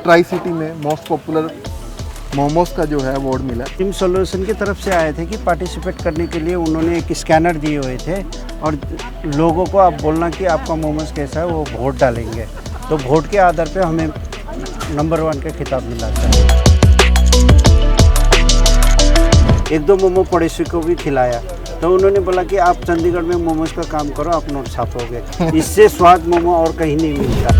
Tri city में most popular momos का जो है अवार्ड मिला। टीम सॉल्यूशन की तरफ से आए थे कि पार्टिसिपेट करने के लिए उन्होंने एक स्कैनर दिए हुए थे और लोगों को आप बोलना कि आपका मोमोज कैसा है, वो वोट डालेंगे। तो वोट के आधार पे हमें नंबर 1 का खिताब मिला था। एक दो मोमो पड़ोसी को भी खिलाया तो उन्होंने बोला कि आप चंडीगढ़ में मोमोज का काम करो, आप नोट छापोगे। इससे स्वाद मोमो और कहीं नहीं मिलता।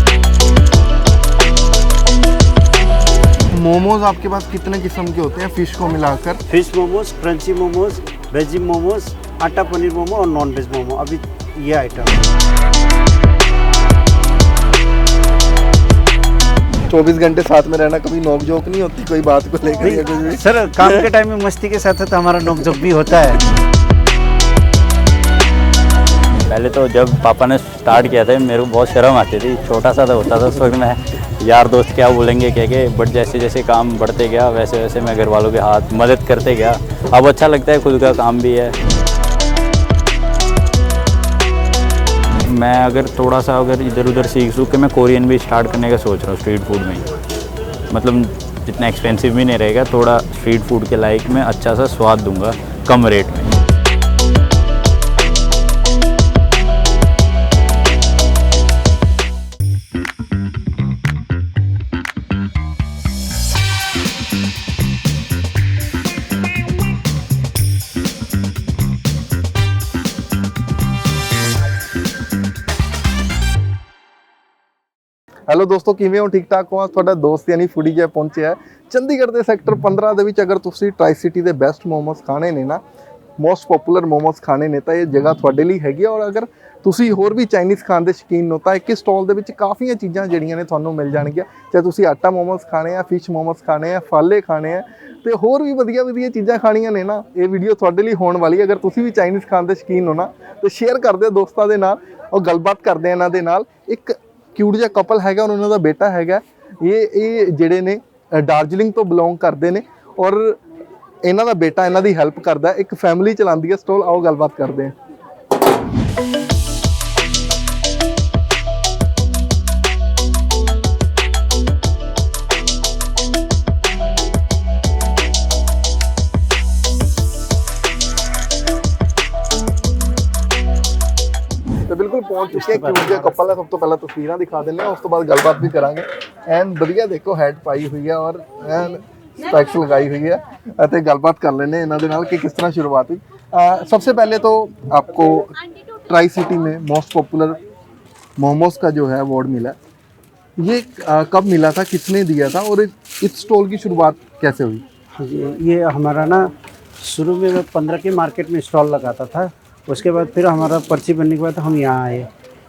मोमोज आपके पास कितने किस्म के होते हैं फिश को मिलाकर? Fish momos, crunchy momos, veggie momos, आटा पनीर मोमो और नॉन वेज मोमो, अभी ये आइटम है। 24 घंटे साथ में रहना, कभी नोक झोंक नहीं होती कोई बात को लेकर? सर काम के टाइम में मस्ती के साथ तो हमारा नोक झोंक भी होता है। पहले तो जब पापा ने स्टार्ट किया था मेरे को बहुत शर्म आती थी, छोटा सा तो होता था उस वक्त मैं यार दोस्त क्या बोलेंगे कह के, बट जैसे जैसे काम बढ़ते गया वैसे वैसे मैं घर वालों के हाथ मदद करते गया। अब अच्छा लगता है, खुद का काम भी है। मैं अगर थोड़ा सा इधर उधर सीख सूख के मैं कोरियन भी स्टार्ट करने का सोच रहा हूँ, स्ट्रीट फूड में ही। मतलब जितना एक्सपेंसिव भी नहीं रहेगा, थोड़ा स्ट्रीट फूड के लाइक में अच्छा सा स्वाद दूंगा कम रेट में। ਹੈਲੋ ਦੋਸਤੋ, ਕਿਵੇਂ ਹੋ? ਠੀਕ ਠਾਕ ਹੋ? ਤੁਹਾਡਾ ਦੋਸਤ ਯਾਨੀ ਫੂਡੀ ਜੈ ਪਹੁੰਚਿਆ ਚੰਡੀਗੜ੍ਹ ਦੇ ਸੈਕਟਰ 15 ਦੇ ਵਿੱਚ। ਅਗਰ ਤੁਸੀਂ ਟਰਾਈ ਸਿਟੀ ਦੇ ਬੈਸਟ ਮੋਮੋਸ ਖਾਣੇ ਨੇ ਨਾ, ਮੋਸਟ ਪਪੂਲਰ ਮੋਮੋਸ ਖਾਣੇ ਨੇ, ਤਾਂ ਇਹ ਜਗ੍ਹਾ ਤੁਹਾਡੇ ਲਈ ਹੈਗੀ ਆ। ਔਰ ਅਗਰ ਤੁਸੀਂ ਹੋਰ ਵੀ ਚਾਈਨੀਜ਼ ਖਾਣ ਦੇ ਸ਼ੌਕੀਨ ਹੋ ਤਾਂ ਇੱਕ ਸਟਾਲ ਦੇ ਵਿੱਚ ਕਾਫੀਆਂ ਚੀਜ਼ਾਂ ਜਿਹੜੀਆਂ ਨੇ ਤੁਹਾਨੂੰ ਮਿਲ ਜਾਣਗੀਆਂ। ਚਾਹੇ ਤੁਸੀਂ ਆਟਾ ਮੋਮੋਸ ਖਾਣੇ ਆ, ਫਿਸ਼ ਮੋਮੋਸ ਖਾਣੇ ਆ, ਫਾਲੇ ਖਾਣੇ ਆ ਤੇ ਹੋਰ ਵੀ ਵਧੀਆ ਵਧੀਆ ਚੀਜ਼ਾਂ ਖਾਣੀਆਂ ਨੇ ਨਾ, ਇਹ ਵੀਡੀਓ ਤੁਹਾਡੇ ਲਈ ਹੋਣ ਵਾਲੀ। ਅਗਰ ਤੁਸੀਂ ਵੀ ਚਾਈਨੀਜ਼ ਖਾਣ ਦੇ ਸ਼ੌਕੀਨ ਹੋ ਨਾ ਤਾਂ ਸ਼ੇਅਰ ਕਰ ਦਿਓ ਦੋਸਤਾਂ ਦੇ ਨਾਲ ਔਰ ਗੱਲਬਾਤ ਕਰਦੇ ਆ ਇਹਨਾਂ ਦੇ ਨਾਲ। ਇੱਕ क्यूट जिहा कपल हैगा और उन्होंने बेटा हैगा, ये जिहड़े ने दार्जिलिंग तो बिलोंग करते हैं और इन्हां दा बेटा इन्हां दी हैल्प करदा है। एक फैमिली चलांदी है स्टॉल। आओ गलबात करते हैं। तो बिल्कुल पहुंच चुके हैं। क्यूट जिहा कपल है। सब तो पहले तस्वीरां दिखा देने, उस तो बाद गलबात भी करांगे। एन वधिया देखो हैट पाई हुई है और एन स्पेक्स लगाई हुई है ते गलबात कर लेने इन्हां दे नाल कि किस तरह शुरुआत हुई। सबसे पहले तो आपको ट्राई सिटी में मोस्ट पॉपुलर मोमोज का जो है अवार्ड मिला, ये कब मिला था, किसने दिया था और इस स्टॉल की शुरुआत कैसे हुई? ये हमारा ना शुरू में मैं 15 के मार्केट में स्टॉल लगाता था। उसके बाद फिर हमारा पर्ची बनने के बाद हम यहाँ आए।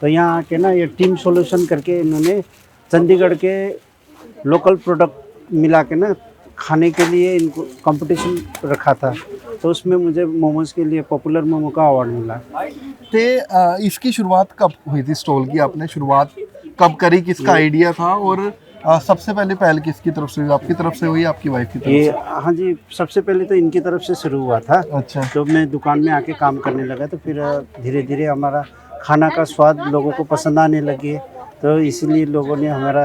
तो यहाँ आके ना ये टीम सॉल्यूशन करके इन्होंने चंडीगढ़ के लोकल प्रोडक्ट मिला के ना खाने के लिए इनको कंपटीशन रखा था। तो उसमें मुझे मोमोज के लिए पॉपुलर मोमो का अवार्ड मिला। तो इसकी शुरुआत कब हुई थी स्टॉल की? आपने शुरुआत कब करी, किसका आइडिया था और सबसे पहल किसकी तरफ से हुई? आपकी तरफ से हुई, आपकी वाइफ की तरफ ये से? हाँ जी, सबसे पहले तो इनकी तरफ से शुरू हुआ था। अच्छा। तो मैं दुकान में आके काम करने लगा तो फिर धीरे धीरे हमारा खाना का स्वाद लोगों को पसंद आने लगे। तो इसलिए लोगों ने हमारा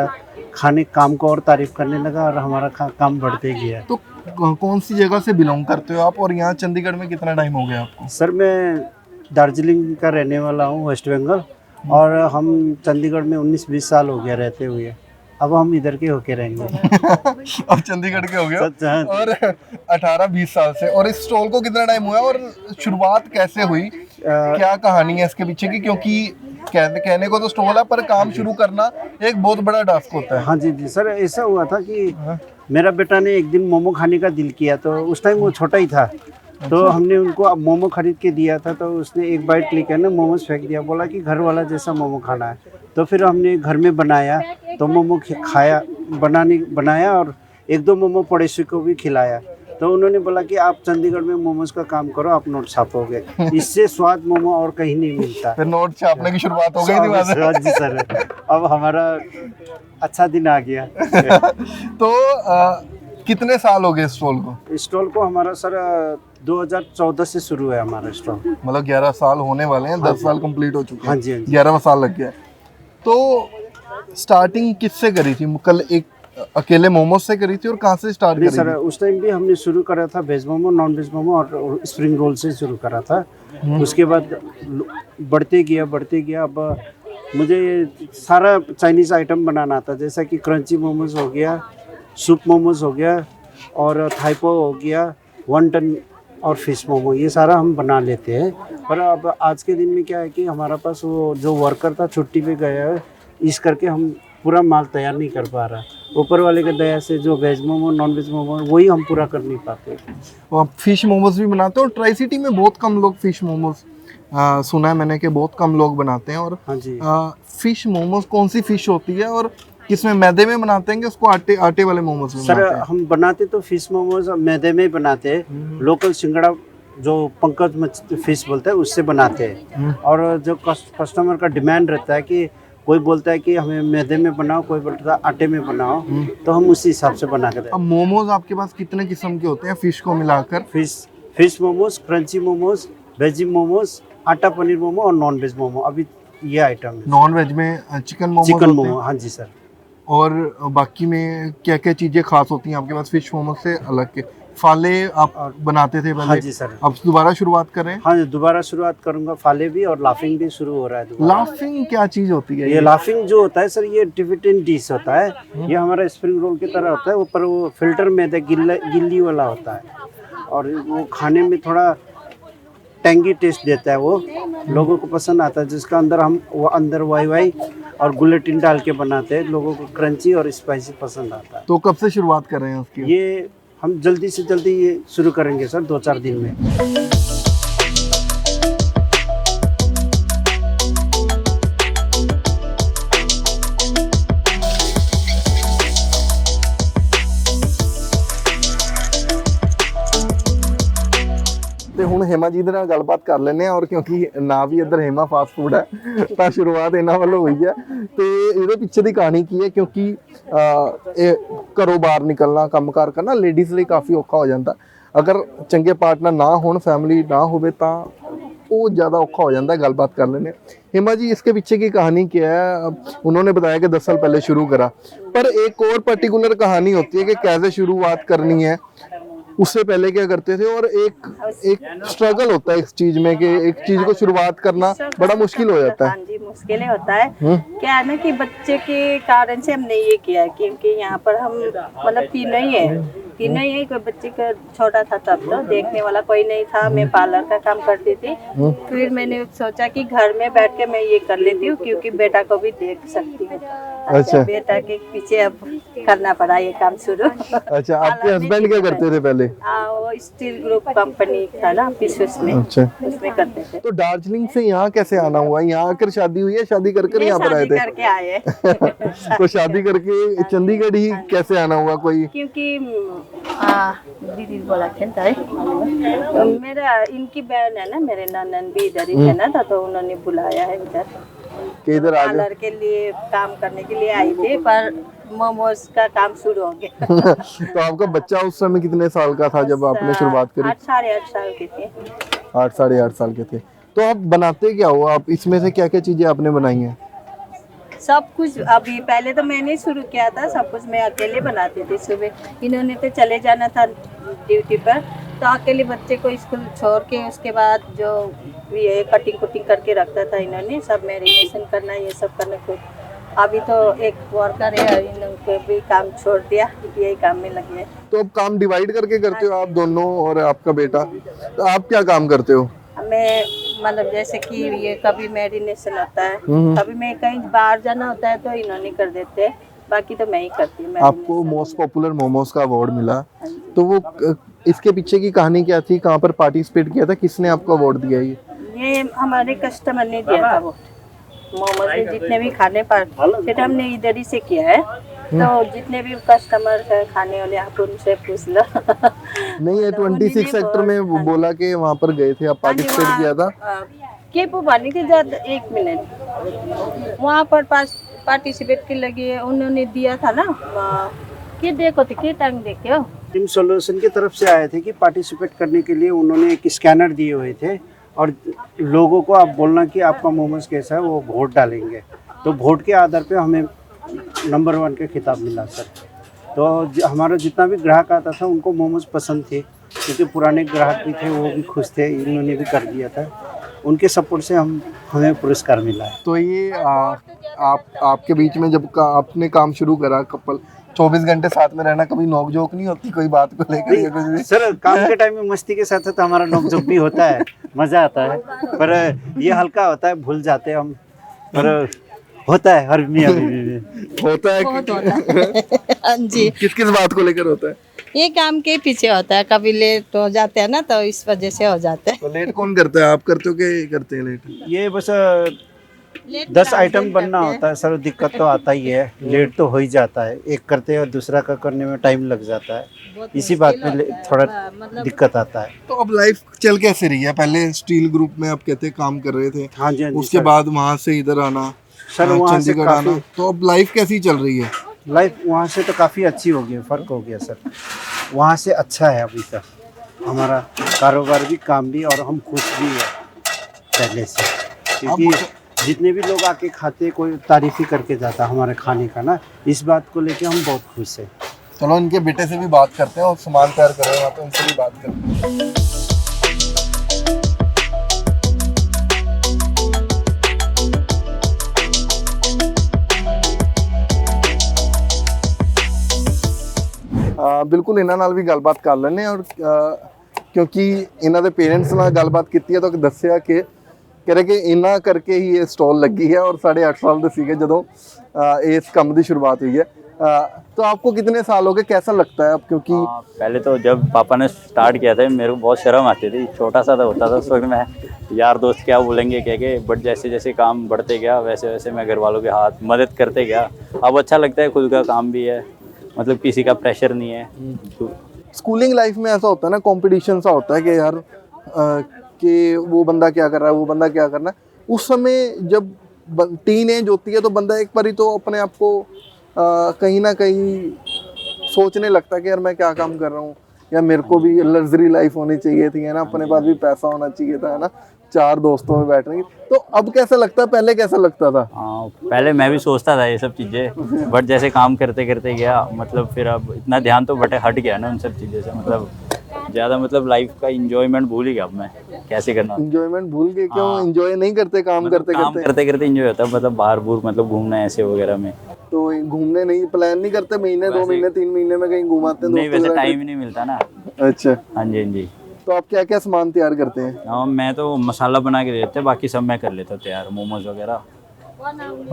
खाने काम को और तारीफ करने लगा और हमारा काम बढ़ते गया। तो कौन सी जगह से बिलोंग करते हो आप और यहाँ चंडीगढ़ में कितना टाइम हो गया आपको? सर मैं दार्जिलिंग का रहने वाला हूँ, वेस्ट बंगाल, और हम चंडीगढ़ में 19-20 साल हो गया रहते हुए। अब हम इधर के होके रहेंगे। अब चंडीगढ़ के हो गए और 18-20 साल से। और इस स्टॉल को कितना टाइम हुआ और शुरुआत कैसे हुई? क्या कहानी है इसके पीछे की? क्योंकि कहने को तो स्टॉल है पर काम शुरू करना एक बहुत बड़ा टास्क होता है। हाँ जी जी सर, ऐसा हुआ था कि मेरा बेटा ने एक दिन मोमो खाने का दिल किया। तो उस टाइम वो छोटा ही था। तो हमने उनको मोमो खरीद के दिया था। तो उसने एक बाइट लेकर ना मोमोज फेंक दिया, बोला कि घर वाला जैसा मोमो खाना है। तो फिर हमने घर में बनाया, तो मोमो खाया, बनाया और एक दो मोमो पड़ोसी को भी खिलाया। तो उन्होंने बोला कि आप चंडीगढ़ में मोमोज का काम करो, आप नोट छापोगे। इससे स्वाद मोमो और कहीं नहीं मिलता। फिर नोट छापने की शुरुआत हो गई थी वहाँ से। जी सर, अब हमारा अच्छा दिन आ गया। तो कितने साल हो गए स्टॉल को? स्टॉल को हमारा सर 2014 से शुरू है हमारा स्टॉल। मतलब 11 साल होने वाले हैं। 10 साल कंप्लीट हो चुके हैं। हाँ जी, हाँ जी। 11वां साल लग गया। तो स्टार्टिंग किससे करी थी? कल एक अकेले मोमोज से करी थी और कहाँ से स्टार्ट नहीं करी सर, थी? उस टाइम भी हमने शुरू करा था veg momo, non veg momo और स्प्रिंग रोल से शुरू करा था। उसके बाद बढ़ते गया। अब मुझे सारा चाइनीज़ आइटम बनाना आता, जैसा कि क्रंची मोमोज हो गया, सूप मोमोज हो गया और थाइपो हो गया, वंटन और फिश मोमो, ये सारा हम बना लेते हैं। पर अब आज के दिन में क्या है कि हमारा पास वो जो वर्कर था छुट्टी पे गया है, इस करके हम पूरा माल तैयार नहीं कर पा रहा। ऊपर वाले के दया से जो veg momo, non veg momo, वही हम पूरा कर नहीं पाते। और आप फिश मोमोज भी बनाते हो? और ट्राई सिटी में बहुत कम लोग फिश मोमोज, सुना है मैंने कि बहुत कम लोग बनाते हैं। और हाँ जी। फिश मोमोज कौन सी फिश होती है और किसमें, मैदे में बनाते हैं कि उसको आटे वाले मोमोज में सर बनाते हैं? हम बनाते तो फिश मोमोज मैदे में बनाते हैं, लोकल सिंगड़ा जो पंकज फिश बोलते हैं उससे बनाते हैं। और जो कस्टमर का डिमांड रहता है कि कोई बोलता है कि हमें मैदे में बनाओ, कोई बोलता है आटे में बनाओ, तो हम उसी हिसाब से बना के देते अब मोमोज आपके पास कितने किस्म के होते हैं फिश को मिलाकर? हैं। Fish momos, crunchy momos, veggie momos, आटा पनीर मोमो और नॉन वेज मोमो, अभी ये आइटम है। नॉन वेज में चिकन मोमोज चिकन होते हैं। मोमो, हाँ जी सर। और बाकी में क्या क्या चीजें खास होती हैं आपके पास फिश मोमोज से अलग के? फाले आप बनाते थे पहले? हाँ जी सर। अब दोबारा शुरुआत कर रहे हैं? हाँ जी, दोबारा शुरुआत करूंगा। फाले भी और लाफिंग भी शुरू हो रहा है दोबारा। लाफिंग क्या चीज होती है? ये लाफिंग जो होता है सर, ये टिबेटन डिश होता है। ये हमारा स्प्रिंग रोल की तरह होता है, ऊपर वो फिल्टर मैदे गिल्ली वाला होता है और वो खाने में थोड़ा टेंगी टेस्ट देता है, वो लोगों को पसंद आता है। जिसका अंदर हम वो अंदर वाई और गुलेटिन डाल के बनाते हैं, लोगों को क्रंची और स्पाइसी पसंद आता है। तो कब से शुरुआत कर रहे हैं उसकी? ये हम जल्दी से जल्दी ये शुरू करेंगे सर, 2-4 दिन में। ਤੇ ਹੁਣ ਹੇਮਾ ਜੀ ਦੇ ਨਾਲ ਗੱਲਬਾਤ ਕਰ ਲੈਂਦੇ ਆ। ਔਰ ਕਿਉਂਕਿ ਨਾ ਵੀ ਇੱਧਰ ਹੇਮਾ ਫਾਸਟ ਫੂਡ ਹੈ ਤਾਂ ਸ਼ੁਰੂਆਤ ਇਹਨਾਂ ਵੱਲੋਂ ਹੋਈ ਹੈ। ਤੇ ਇਹਦੇ ਪਿੱਛੇ ਦੀ ਕਹਾਣੀ ਕੀ ਹੈ, ਕਿਉਂਕਿ ਇਹ ਘਰੋਂ ਬਾਹਰ ਨਿਕਲਣਾ, ਕੰਮਕਾਰ ਕਰਨਾ ਲੇਡੀਜ਼ ਲਈ ਕਾਫੀ ਔਖਾ ਹੋ ਜਾਂਦਾ। ਅਗਰ ਚੰਗੇ ਪਾਰਟਨਰ ਨਾ ਹੋਣ, ਫੈमिली ना होवे तो वो ज़्यादा औखा हो जाता है। गलबात कर लेने। हेमा जी, इसके पीछे की कहानी क्या है? उन्होंने बताया कि 10 साल पहले शुरू करा, पर एक और पर्टिकुलर कहानी होती है कि कैसे शुरुआत करनी है, उससे पहले क्या करते थे, और एक स्ट्रगल होता है इस चीज में कि एक चीज को शुरुआत करना बड़ा मुश्किल हो जाता है। हाँ जी, मुश्किल ही होता है। क्या है ना कि बच्चे के कारण से हमने ये किया है, क्योंकि यहाँ पर हम मतलब तीनों ही है। कोई बच्चे का छोटा था तब तो देखने वाला कोई नहीं था। मैं पार्लर का काम करती थी, फिर मैंने सोचा कि घर में बैठ के मैं ये कर लेती हूँ, क्योंकि बेटा को भी देख सकती हूँ। अच्छा। बेटा के पीछे अब करना पड़ा ये काम शुरू। अच्छा, आपके हस्बैंड क्या करते थे पहले? वो स्टील ग्रुप कंपनी था ना ऑफिस में, अच्छा। उसमें करते थे। तो दार्जिलिंग से यहाँ कैसे आना हुआ? यहाँ आकर शादी हुई है, शादी कर यहाँ पर आए शादी थे? करके आए। तो शादी करके चंडीगढ़ ही कैसे आना हुआ? कोई क्योंकि दीदी बोला थे मेरा इनकी बहन है ना, मेरे ननद भी इधर ही है ना, तो उन्होंने बुलाया है इधर कि इधर आ जाओ। पार्लर के लिए काम करने के लिए आई थी, पर मोमोज का काम शुरू हो गया। तो आपका बच्चा उस समय कितने साल का था जब आपने शुरुआत करी? 8 साढ़े 8 साल के थे। 8 साढ़े 8 साल के थे। तो आप बनाते क्या हो? आप इसमें से क्या क्या चीजें आपने बनाई हैं? सब कुछ अभी पहले तो मैंने शुरू किया था, सब कुछ मैं अकेले बनाती थी। सुबह इन्होंने तो चले जाना था ड्यूटी पर, तो अकेले बच्चे को स्कूल छोड़ के उसके बाद जो ये कटिंग कुटिंग करके रखता था इन्होंने, सब मैरिनेशन करना, ये सब करना खुद। अभी तो एक वर्कर है, इन्होंने भी काम छोड़ दिया, यही काम में लगे हैं। तो अब काम डिवाइड करके करते हो आप दोनों और आपका बेटा? तो आप क्या काम करते हो? मैं मतलब जैसे कि ये कभी मैरिनेशन होता है, कभी मैं कहीं बाहर जाना होता है तो इन्होंने कर देते हैं, बाकी तो मैं ही करती हूँ। आपको मोस्ट पॉपुलर मोमोज का अवार्ड मिला, तो वो इसके पीछे की कहानी क्या थी? कहाँ पर पार्टिसिपेट किया था? किसने आपको अवार्ड दिया? ये हमारे कस्टमर ने दिया था। वो मोमोज में जितने भी खाने पार्टिसिपेट हमने इधर ही से किया है, तो जितने भी कस्टमर है खाने वाले, आप उनसे पूछ लो। नहीं, ये 26 सेक्टर में बोला कि वहाँ पर गए थे, आप पार्टिसिपेट किया था? के पुबानी के ज़्यादा 1 मिनट वहाँ पर पार्टिसिपेट के लगे उन्होंने दिया था ना, कि देखो तो के टांग देखे हो। टीम सॉल्यूशन की तरफ से आए थे कि पार्टिसिपेट करने के लिए उन्होंने एक स्कैनर दिए हुए थे, और लोगों को आप बोलना कि आपका मोमोज कैसा है, वो वोट डालेंगे। तो वोट के आधार पे हमें नंबर 1 का खिताब मिला सर। तो हमारा जितना भी ग्राहक आता था उनको मोमोज पसंद थे, क्योंकि पुराने ग्राहक भी थे, वो भी खुश थे, इन्होंने भी कर दिया था। उनके सपोर्ट से हमें पुरस्कार मिला है। तो ये आपके बीच में जब आपने काम शुरू करा, कपल 24 घंटे साथ में रहना, कभी नोक-झोंक नहीं होती कोई बात को लेकर या कुछ भी? सर काम के टाइम में मस्ती के साथ तो हमारा नोक-झोंक भी होता है, मज़ा आता है, पर ये हल्का होता है, भूल जाते हैं हम, पर होता है हर मियाँ बीवी में। होता है बहुत होता है हाँ जी, किस बात को लेकर होता है? ये काम के पीछे होता है, कभी लेट हो जाते हैं ना, तो इस वजह से हो जाते हैं। तो लेट कौन करता है, आप करते हो कि करते हैं लेट? ये बस 10 आइटम बनना होता है सर, दिक्कत तो आता ही है, लेट तो हो ही जाता है, एक करते हैं और दूसरा का करने में टाइम लग जाता है, इसी बात में थोड़ा दिक्कत आता है। तो अब लाइफ चल कैसे रही है? पहले स्टील ग्रुप में आप कहते काम कर रहे थे, हाँ जी, हाँ जी उसके सर। बाद वहाँ से इधर आना, सर वहाँ से चंडीगढ़ आना, तो अब लाइफ कैसी चल रही है? लाइफ वहाँ से तो काफ़ी अच्छी हो गई, फ़र्क हो गया सर, वहाँ से अच्छा है अभी तक हमारा कारोबार भी, काम भी, और हम खुश भी है पहले से, क्योंकि जितने भी लोग आके खाते कोई तारीफ ही करके जाता हमारे खाने का ना, इस बात को लेके हम बहुत खुश हैं। चलो इनके बेटे से भी बात करते हैं और सामान तैयार कर रहे हैं वहाँ पे, उनसे भी बात करते हैं। ਬਿਲਕੁਲ ਇਹਨਾਂ ਨਾਲ ਵੀ ਗੱਲਬਾਤ ਕਰ ਲੈਣੇ ਔਰ ਕਿਉਂਕਿ ਇਹਨਾਂ ਦੇ ਪੇਰੈਂਟਸ ਨਾਲ ਗੱਲਬਾਤ ਕੀਤੀ ਹੈ ਤਾਂ ਦੱਸਿਆ ਕਿ कह रहे कि इन्ना करके ही ये स्टॉल लगी है और 8.5 साल ਦੇ ਸੀਗੇ ਜਦੋਂ इस काम की शुरुआत हुई है। तो आपको कितने साल हो गए, कैसा लगता है अब? क्योंकि पहले तो जब पापा ने स्टार्ट किया था मेरे को बहुत शर्म आती थी, छोटा सा तो होता था उस वक्त, मैं यार दोस्त क्या बोलेंगे कह के, बट जैसे जैसे काम बढ़ते गया वैसे वैसे मैं घर वालों के हाथ मदद करते गया। अब अच्छा लगता है, खुद का काम भी है, मतलब किसी का प्रेशर नहीं है। स्कूलिंग लाइफ में ऐसा होता है ना, कंपटीशन सा होता है कि यार कि वो बंदा क्या कर रहा है, वो बंदा क्या करना है। उस समय जब टीन एज होती है तो बंदा एक बार ही तो अपने आप को कहीं ना कहीं सोचने लगता है कि यार मैं क्या काम कर रहा हूँ, या मेरे को भी लग्जरी लाइफ होनी चाहिए थी, है ना, अपने पास भी पैसा होना चाहिए था, है ना, 4 दोस्तों में बैठने की। तो अब कैसा लगता है, पहले कैसा लगता था? पहले मैं भी सोचता था ये सब चीज़ें, बट जैसे काम करते करते गया, मतलब फिर अब इतना ध्यान तो हट गया ना उन सब चीज़ों से, मतलब ज़्यादा मतलब लाइफ का इंजॉयमेंट भूल ही गया अब मैं, कैसे करना। इंजॉयमेंट भूल गए? क्यों इंजॉय नहीं करते काम मतलब करते करते करते इंजॉय होता है, मतलब बाहर बूर मतलब घूमना ऐसे वगैरह में। तो घूमने नहीं प्लान नहीं करते? महीने 2 महीने 3 महीने में कहीं घुमाते हैं? नहीं, वैसे टाइम ही नहीं मिलता ना। अच्छा, हाँ जी, हाँ जी। तो आप क्या क्या सामान तैयार करते हैं? हाँ, मैं तो मसाला बना के देते, बाकी सब मैं कर लेता हूँ तैयार, मोमोज वगैरह,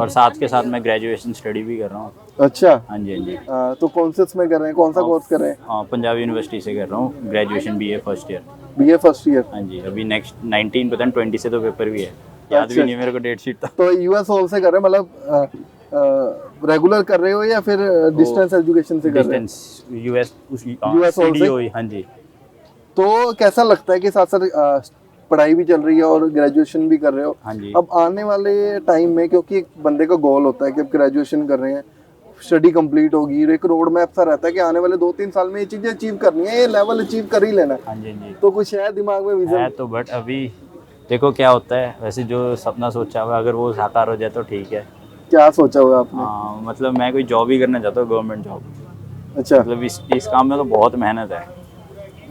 और साथ के साथ मैं ग्रेजुएशन स्टडी भी कर रहा हूँ। अच्छा, हाँ जी, हाँ जी। तो कौन से उसमें कर रहे हैं, कौन सा कोर्स कर रहे हैं? हाँ, पंजाब यूनिवर्सिटी से कर रहा हूँ graduation, BA first year. BA first year? हाँ जी, अभी नेक्स्ट 19 पता नहीं 20 से तो पेपर भी है, याद भी नहीं मेरे को डेट शीट था। तो US हॉल से कर रहे हैं, मतलब रेगुलर कर रहे हो या फिर डिस्टेंस एजुकेशन से कर रहे हैं? डिस्टेंस US हॉल से? हाँ जी। तो कैसा लगता है कि साथ साथ पढ़ाई भी चल रही है और ग्रेजुएशन भी कर रहे हो? हाँ जी। अब आने वाले टाइम में, क्योंकि एक बंदे का गोल होता है कि अब ग्रेजुएशन कर रहे हैं, स्टडी कंप्लीट होगी, एक रोड मैप सा रहता है कि आने वाले 2-3 साल में ये चीजें अचीव करनी है, ये लेवल अचीव कर ही लेना है। हाँ जी, हाँ जी। तो कुछ है दिमाग में है विजन? तो, बट अभी देखो क्या होता है, वैसे जो सपना सोचा हुआ अगर वो साकार हो जाए तो ठीक है। क्या सोचा हुआ आपने? मतलब मैं कोई जॉब ही करना चाहता हूँ, गवर्नमेंट जॉब। अच्छा, मतलब इस काम में तो बहुत मेहनत है,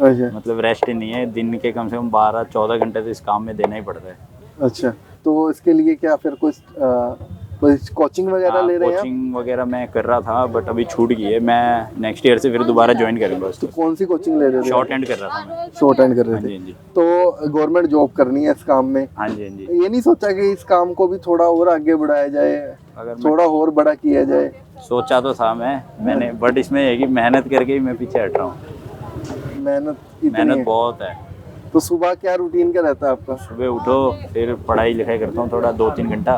अच्छा, मतलब रेस्ट ही नहीं है, दिन के कम से कम 12-14 घंटे तो इस काम में देना ही पड़ता है। अच्छा। तो इसके लिए क्या फिर कोई कोचिंग वगैरह ले रहे हैं आप? कोचिंग वगैरह मैं कर रहा था, बट अभी छूट गई है, मैं नेक्स्ट ईयर से फिर दोबारा ज्वाइन करूँगा तो उसको। कौन सी कोचिंग ले रहे थे? शॉर्ट हैंड कर रहा था मैं। शॉर्ट हैंड कर हाँ रहे जी, थे। हाँ जी। तो गवर्नमेंट जॉब करनी है इस काम में? हाँ जी, हाँ जी। ये नहीं सोचा कि इस काम को भी थोड़ा और आगे बढ़ाया जाए, अगर मैं थोड़ा और बड़ा किया जाए? सोचा तो था मैंने, बट इसमें है कि मेहनत करके ही मैं पीछे हट रहा हूँ। मेहनत इतनी मेहनत है। बहुत है। तो सुबह क्या रूटीन क्या रहता है आपका? सुबह उठो, फिर पढ़ाई लिखाई करता हूँ थोड़ा 2-3 घंटा,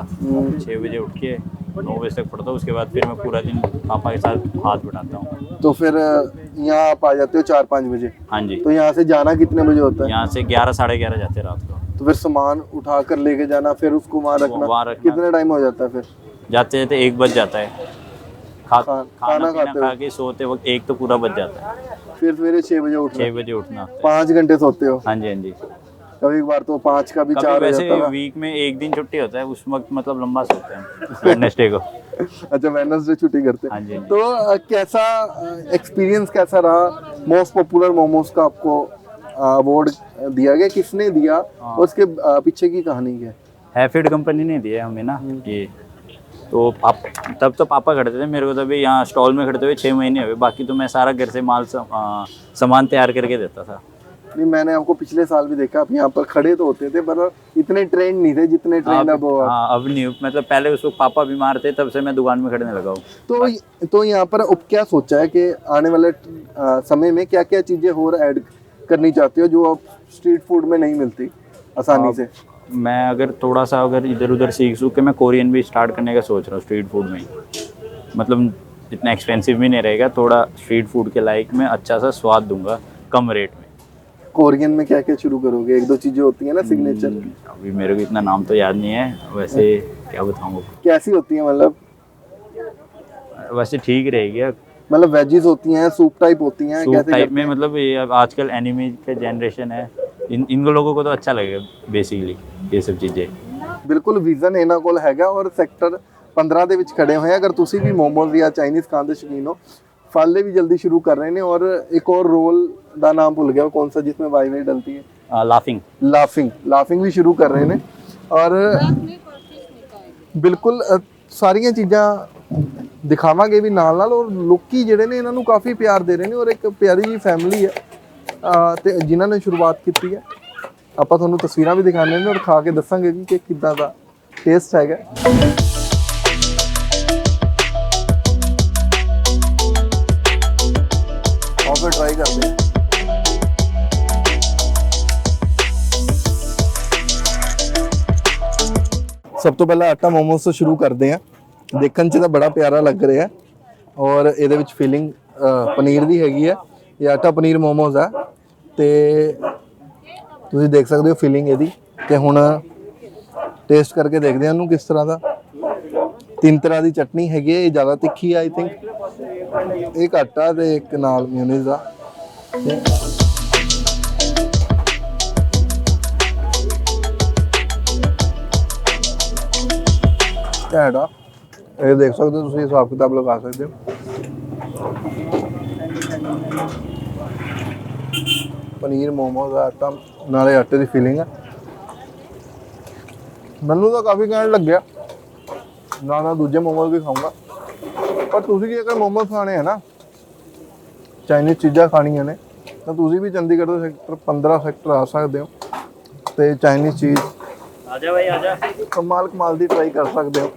6 बजे उठ के 9 बजे तक पढ़ता हूँ, उसके बाद फिर मैं पूरा दिन पापा के साथ हाथ बढ़ाता हूँ। तो फिर यहाँ आप आ जाते हो 4-5 बजे? हाँ जी। तो यहाँ से जाना कितने बजे होता है? यहाँ से 11-11:30 जाते हैं रात को। तो फिर सामान उठा कर लेके जाना, फिर उसको वहाँ वहाँ रखना, रखना। कितने टाइम हो जाता है फिर? जाते जाते 1 बज जाता है। खाना खाना पीना खाते खा हो? के सोते वक्त 1 तो पूरा बज जाता है। फिर सवेरे 6 बजे उठना? 6 बजे उठना। 5 घंटे सोते हो? हाँ जी, हाँ जी। कभी एक बार तो 5 का भी कभी 4 हो वैसे जाता है। वीक में 1 दिन छुट्टी होता है, उस वक्त मतलब लंबा सोते हैं वेडनेसडे को। अच्छा वेडनेसडे छुट्टी करते हाँ जी, हाँ जी। तो कैसा एक्सपीरियंस कैसा रहा? मोस्ट पॉपुलर मोमोज का आपको अवार्ड दिया गया, किसने दिया? हाँ। उसके पीछे की कहानी क्या है? हैफीड कंपनी ने दिया हमें ना ये। तो तब तो पापा खड़े थे, मेरे को तभी यहाँ स्टॉल में खड़े हुए 6 महीने हुए, बाकी तो मैं सारा घर से सामान तैयार करके देता था। नहीं, मैंने आपको पिछले साल भी देखा, आप यहाँ पर खड़े तो होते थे पर इतने ट्रेंड नहीं थे जितने ट्रेंड अब हो आप। हाँ अब नहीं, मतलब पहले उस वक्त पापा बीमार थे, तब से मैं दुकान में खड़ने लगा हूँ। तो यहाँ पर अब क्या सोचा है कि आने वाले समय में क्या क्या चीजें और ऐड करनी चाहते हो जो अब स्ट्रीट फूड में नहीं मिलती आसानी से? मैं अगर थोड़ा सा अगर इधर उधर सीख के मैं कोरियन भी स्टार्ट करने का सोच रहा हूँ स्ट्रीट फूड में ही। मतलब इतना एक्सपेंसिव भी नहीं रहेगा, थोड़ा स्ट्रीट फूड के लाइक में अच्छा सा स्वाद दूंगा कम रेट में। कोरियन में क्या क्या शुरू करोगे? एक दो चीजें होती है ना सिग्नेचर। अभी मेरे को इतना नाम तो याद नहीं है, वैसे क्या बताऊँ कैसी होती है? मतलब वैसे ठीक रहेगी। मतलब वेजीज होती हैं, सूप टाइप होती हैं, सूप कैसे टाइप करते में, हैं? मतलब ये अब आजकल एनिमे का जनरेशन है, इन लोगों को तो अच्छा लगेगा बेसिकली ये सब चीज़ें। ਬਿਲਕੁਲ ਵਿਜ਼ਨ ਇਹਨਾਂ ਕੋਲ ਹੈਗਾ ਔਰ ਸੈਕਟਰ 15 ਦੇ ਵਿੱਚ ਖੜੇ ਹੋਏ ਆ। ਅਗਰ ਤੁਸੀਂ ਵੀ ਮੋਮੋਜ਼ ਜਾਂ ਚਾਈਨੀਜ਼ ਖਾਣ ਦੇ ਸ਼ੌਕੀਨ ਹੋ, फाले भी जल्दी शुरू कर रहे हैं। और एक और रोल का नाम भूल गया, कौन सा जिसमें वाई वाई डलती है? लाफिंग लाफिंग भी शुरू कर रहे हैं। और ਬਿਲਕੁਲ ਸਾਰੀਆਂ ਚੀਜ਼ਾਂ ਦਿਖਾਵਾਂਗੇ ਵੀ ਨਾਲ ਨਾਲ। ਔਰ ਲੋਕੀ ਜਿਹੜੇ ਨੇ ਇਹਨਾਂ ਨੂੰ ਕਾਫੀ ਪਿਆਰ ਦੇ ਰਹੇ ਨੇ ਔਰ ਇੱਕ ਪਿਆਰੀ ਜੀ ਫੈਮਿਲੀ ਹੈ ਤੇ ਜਿਨ੍ਹਾਂ ਨੇ ਸ਼ੁਰੂਆਤ ਕੀਤੀ ਹੈ। ਆਪਾਂ ਤੁਹਾਨੂੰ ਤਸਵੀਰਾਂ ਵੀ ਦਿਖਾਣੇ ਨੇ ਔਰ ਖਾ ਕੇ ਦੱਸਾਂਗੇ ਵੀ ਕਿ ਕਿੱਦਾਂ ਦਾ ਟੇਸਟ ਹੈਗਾ। और फिर ट्राई करते हैं। सब तो पहले आटा मोमोज तो शुरू करते हैं। देखने च तो बड़ा प्यारा लग रहा है और ਇਹਦੇ ਵਿੱਚ ਫੀਲਿੰਗ ਪਨੀਰ ਦੀ ਹੈਗੀ ਹੈ। ਇਹ ਆਟਾ ਪਨੀਰ ਮੋਮੋਜ਼ ਹੈ ਤੇ ਤੁਸੀਂ ਦੇਖ ਸਕਦੇ ਹੋ ਫੀਲਿੰਗ ਇਹਦੀ। ਤੇ ਹੁਣ ਟੇਸਟ ਕਰਕੇ ਦੇਖਦੇ ਹਾਂ ਇਹਨੂੰ ਕਿਸ ਤਰ੍ਹਾਂ ਦਾ। ਤਿੰਨ ਤਰ੍ਹਾਂ ਦੀ ਚਟਨੀ ਹੈਗੀ ਹੈ, ਇਹ ਜ਼ਿਆਦਾ ਤਿੱਖੀ ਹੈ ਆਈ ਥਿੰਕ। एक आटा ते एक नाल मेयोनीज दा। कैडा ये देख सकते हो, तुसीं हिसाब किताब लगा सकते हो। पनीर मोमोज का आटा नाले आटे की फीलिंग है। मैनू तो काफ़ी कहण लग गया ना दूजे मोमोज भी खाऊंगा। पर ਤੁਸੀਂ ਵੀ ਅਗਰ ਮੋਮੋਸ ਖਾਣੇ ਹੈ ਨਾ, ਚਾਈਨੀਜ਼ ਚੀਜ਼ਾਂ ਖਾਣੀਆਂ ਨੇ, ਤਾਂ ਤੁਸੀਂ ਵੀ ਚੰਡੀਗੜ੍ਹ ਦੇ ਸੈਕਟਰ 15 ਸੈਕਟਰ ਆ ਸਕਦੇ ਹੋ ਤੇ ਚਾਈਨੀਜ਼ ਚੀਜ਼ ਕਮਾਲ ਦੀ ਟਰਾਈ ਕਰ ਸਕਦੇ ਹੋ।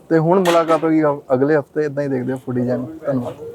ਤੇ ਹੁਣ ਮੁਲਾਕਾਤ ਹੋਗੀ ਅਗਲੇ ਹਫਤੇ। ਇਦਾਂ ਹੀ ਦੇਖਦੇ ਹੋ ਫੂਡੀ ਜੈਨ। ਧੰਨਵਾਦ।